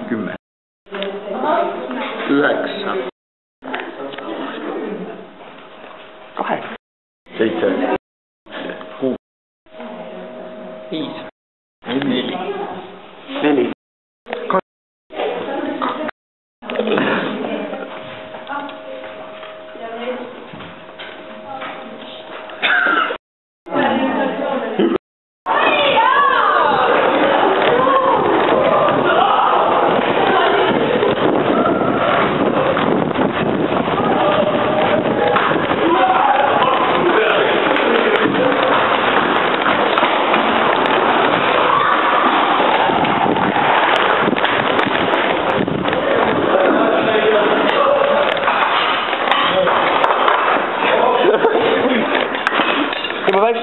10. 9. 8. 7. 6. 5. 4. 4.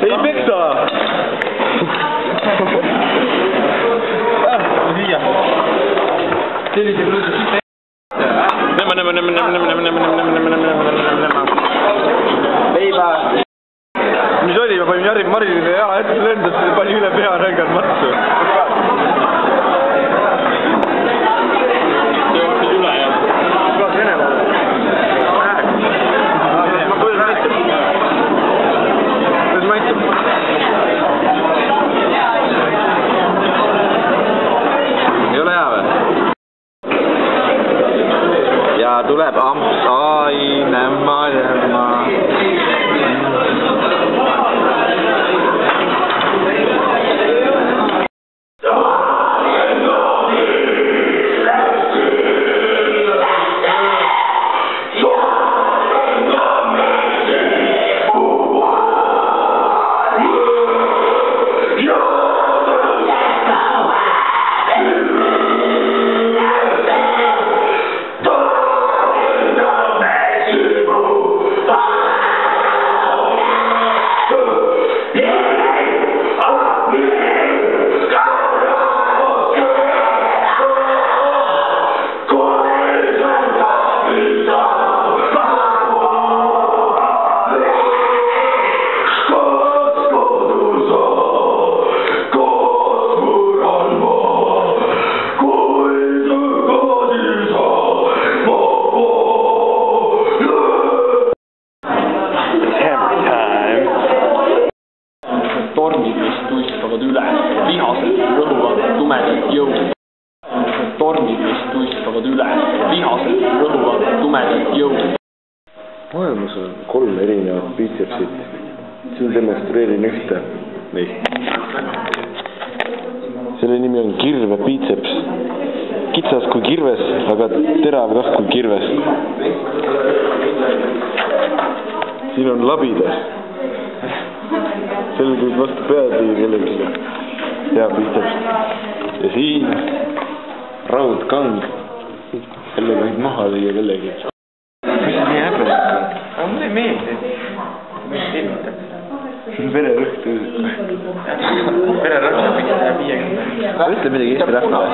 Ei peksa! Viia. Sellise pluusi siit leiba. Mis oli, ma panin Marilile jala ette, lendas, pani üle pea rõngad matsu. See on üle, jah. Kuidas Venemaal? Ja tuleb amps, ai, nämma. Tornid, mis tuistavad üle, vihased rõhuvad tumedat jõudu. Tornid, mis tuistavad üle, vihased rõhuvad tumedat jõudu. Maailmas on 3 erinevat biitsepsit. Siin demonstreerin ühte neist. Selle nimi on kirve biitseps. Kitsas kui kirves, aga terav kah kui kirves. Siin on labidas. Sellega võib vastu pead lüüa kellegi. Hea biitseps. Ja siin raudkang. Sellega võib maha lüüa kellegi. Mis see nii häbelik on? Aga mulle ei meeldi. Mis ilmutab? Vererõhk tõuseb. Vererõhk on 50. Ütle midagi Eesti rahvale.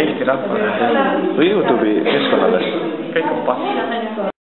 Eesti rahvale. Või YouTube'i keskkonnale. Kõik on pass.